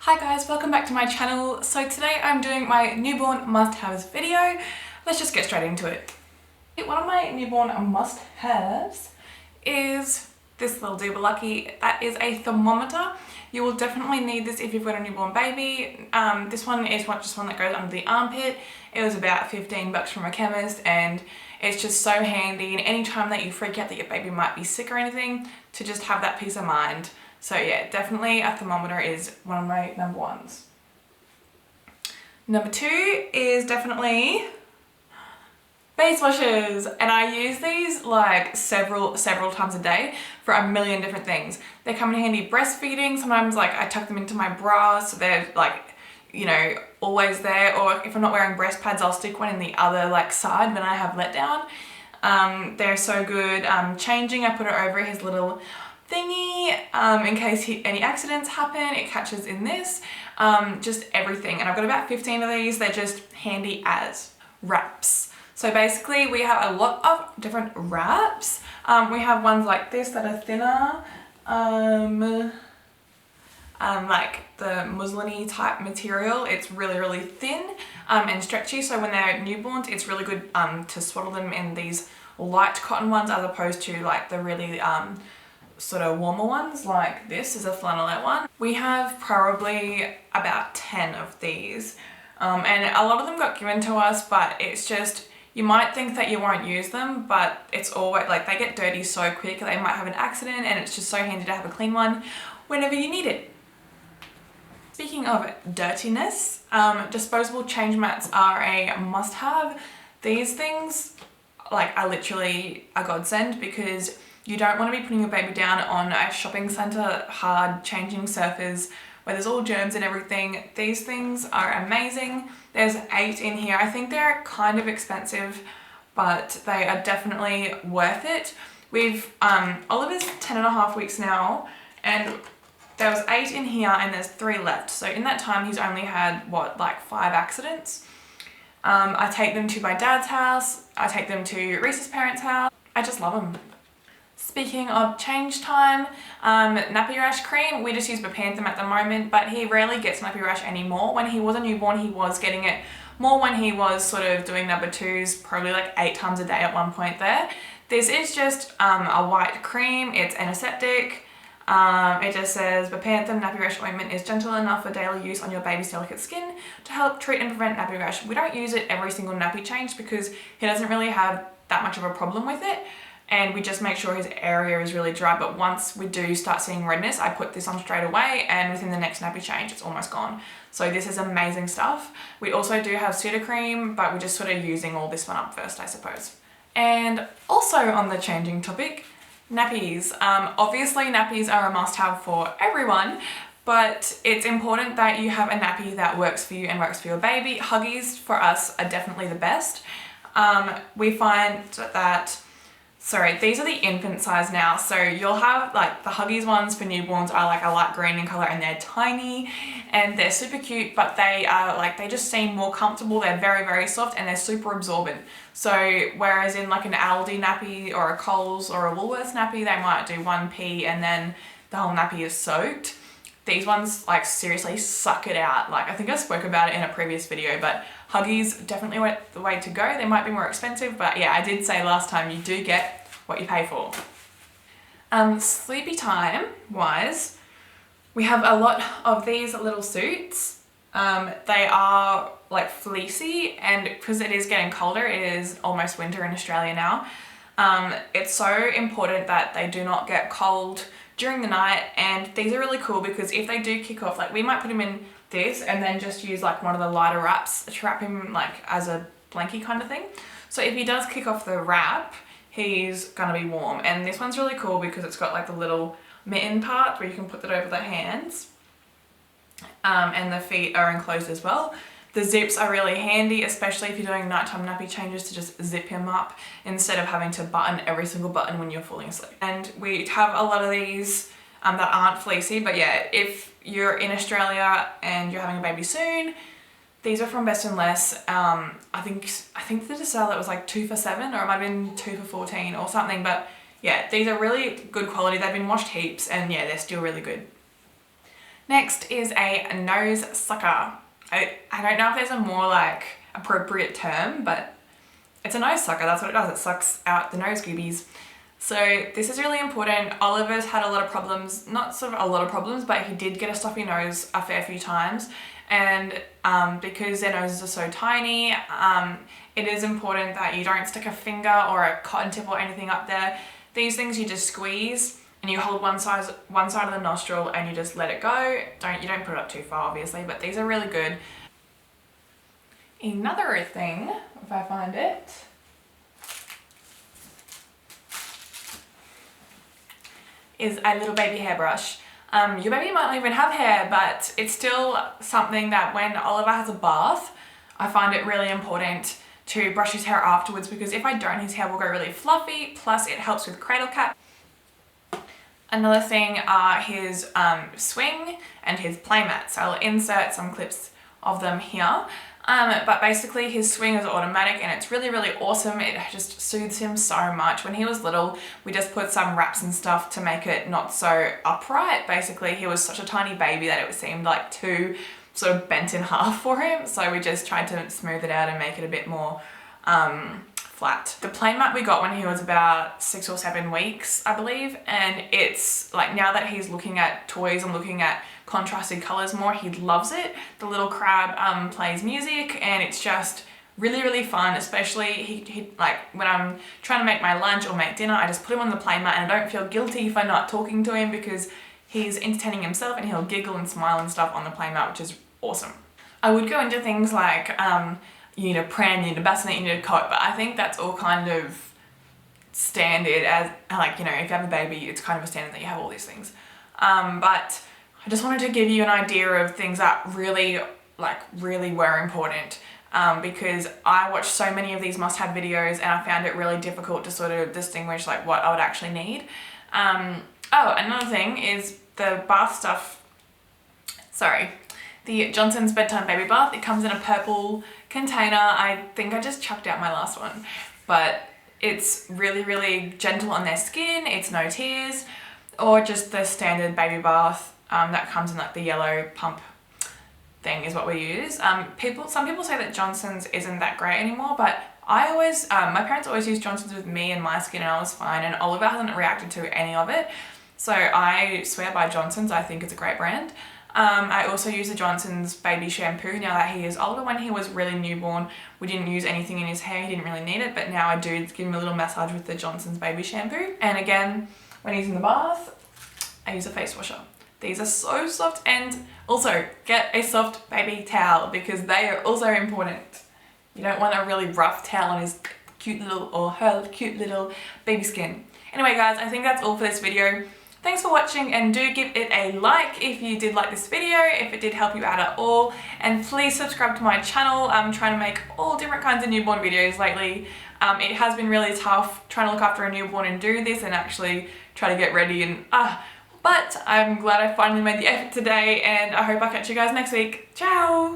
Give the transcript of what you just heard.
Hi guys, welcome back to my channel. So today I'm doing my newborn must-haves video. Let's just get straight into it. One of my newborn must-haves is this little doobie lucky. That is a thermometer. You will definitely need this if you've got a newborn baby. This one is just one that goes under the armpit. It was about 15 bucks from a chemist and it's just so handy. And anytime that you freak out that your baby might be sick or anything, to just have that peace of mind. So yeah, definitely a thermometer is one of my number ones. Number two is definitely face washes, and I use these like several times a day for a million different things. They come in handy breastfeeding. Sometimes like I tuck them into my bra so they're like, you know, always there, or if I'm not wearing breast pads I'll stick one in the other like side when I have letdown. They're so good. Changing, I put it over his little thingy in case any accidents happen. It catches in this. Just everything, and I've got about 15 of these. They're just handy as wraps. So basically we have a lot of different wraps. We have ones like this that are thinner, like the muslin-y type material. It's really thin and stretchy, so when they're newborns it's really good to swaddle them in these light cotton ones as opposed to like the really sort of warmer ones. Like this is a flannelette one. We have probably about 10 of these, and a lot of them got given to us, but it's just, you might think that you won't use them, but it's always like they get dirty so quick. They might have an accident and it's just so handy to have a clean one whenever you need it. Speaking of dirtiness, disposable change mats are a must-have. These things like are literally a godsend because you don't want to be putting your baby down on a shopping centre hard changing surface where there's all germs and everything. These things are amazing. There's 8 in here. I think they're kind of expensive, but they are definitely worth it. Oliver's 10.5 weeks now, and there was 8 in here and there's 3 left. So in that time he's only had, what, like 5 accidents. I take them to my dad's house. I take them to Reese's parents' house. I just love them. Speaking of change time, nappy rash cream, we just use Bepanthen at the moment, but he rarely gets nappy rash anymore. When he was a newborn, he was getting it more when he was sort of doing number 2s, probably like 8 times a day at one point there. This is just a white cream. It's antiseptic. It just says Bepanthen nappy rash ointment is gentle enough for daily use on your baby's delicate skin to help treat and prevent nappy rash. We don't use it every single nappy change because he doesn't really have that much of a problem with it. And we just make sure his area is really dry, but once we do start seeing redness, I put this on straight away, and within the next nappy change it's almost gone. So this is amazing stuff. We also do have Sudocrem, but we're just sort of using all this one up first, I suppose. And also on the changing topic, nappies. Obviously nappies are a must-have for everyone, but it's important that you have a nappy that works for you and works for your baby. Huggies for us are definitely the best. We find that these are the infant size now, so you'll have like the Huggies ones for newborns are like a light green in colour and they're tiny and they're super cute, but they are like, they just seem more comfortable. They're very soft and they're super absorbent. So whereas in like an Aldi nappy or a Coles or a Woolworths nappy, they might do 1 pee and then the whole nappy is soaked. These ones like seriously suck it out. Like I think I spoke about it in a previous video, but Huggies definitely the way to go. They might be more expensive, but yeah, I did say last time you do get what you pay for. Sleepy time wise, we have a lot of these little suits. They are like fleecy, and because it is getting colder, it is almost winter in Australia now. It's so important that they do not get cold during the night, and these are really cool because if they do kick off, like we might put him in this and then just use like one of the lighter wraps to wrap him like as a blankie kind of thing. So if he does kick off the wrap, he's gonna be warm. And this one's really cool because it's got like the little mitten part where you can put that over the hands, and the feet are enclosed as well. The zips are really handy, especially if you're doing nighttime nappy changes, to just zip him up instead of having to button every single button when you're falling asleep. And we have a lot of these that aren't fleecy, but yeah, if you're in Australia and you're having a baby soon, these are from Best and Less. I think the sale that was like 2 for $7, or it might have been 2 for $14 or something, but yeah, these are really good quality. They've been washed heaps and yeah, they're still really good. Next is a nose sucker. I don't know if there's a more like appropriate term, but it's a nose sucker. That's what it does. It sucks out the nose goobies. So this is really important. Oliver's had a lot of problems, not sort of a lot of problems, but he did get a stuffy nose a fair few times. And because their noses are so tiny, it is important that you don't stick a finger or a cotton tip or anything up there. These things you just squeeze and you hold one side of the nostril and you just let it go. You don't put it up too far, obviously, but these are really good. Another thing, if I find it, is a little baby hairbrush. Your baby might not even have hair, but it's still something that when Oliver has a bath, I find it really important to brush his hair afterwards, because if I don't, his hair will go really fluffy, plus it helps with cradle cap. Another thing are his swing and his playmat. So I'll insert some clips of them here. But basically his swing is automatic and it's really, really awesome. It just soothes him so much. When he was little, we just put some wraps and stuff to make it not so upright. Basically, he was such a tiny baby that it seemed like too sort of bent in half for him. So we just tried to smooth it out and make it a bit more flat. The playmat we got when he was about 6 or 7 weeks, I believe. And it's like, now that he's looking at toys and looking at contrasted colors more, he loves it. The little crab plays music and it's just really, really fun. Especially he like when I'm trying to make my lunch or make dinner, I just put him on the playmat and I don't feel guilty if I'm not talking to him, because he's entertaining himself and he'll giggle and smile and stuff on the playmat, which is awesome. I would go into things like you need a pram, you need a bassinet, you need a coat, but I think that's all kind of standard, as like, you know, if you have a baby, it's kind of a standard that you have all these things. But I just wanted to give you an idea of things that really were important, because I watched so many of these must-have videos and I found it really difficult to sort of distinguish like what I would actually need. Oh, another thing is the bath stuff. Sorry. The Johnson's Bedtime Baby Bath. It comes in a purple container. I think I just chucked out my last one, but it's really, really gentle on their skin. It's no tears, or just the standard baby bath that comes in like the yellow pump thing is what we use. Some people say that Johnson's isn't that great anymore, but I always, my parents always used Johnson's with me and my skin and I was fine, and Oliver hasn't reacted to any of it. So I swear by Johnson's. I think it's a great brand. I also use the Johnson's baby shampoo now that he is older. When he was really newborn, we didn't use anything in his hair. He didn't really need it, but now I do give him a little massage with the Johnson's baby shampoo. And again, when he's in the bath, I use a face washer. These are so soft, and also get a soft baby towel because they are also important. You don't want a really rough towel on his cute little, or her cute little baby skin. Anyway guys, I think that's all for this video. Thanks for watching, and do give it a like if you did like this video, if it did help you out at all. And please subscribe to my channel. I'm trying to make all different kinds of newborn videos lately. It has been really tough trying to look after a newborn and do this and actually try to get ready and but I'm glad I finally made the effort today, and I hope I catch you guys next week. Ciao!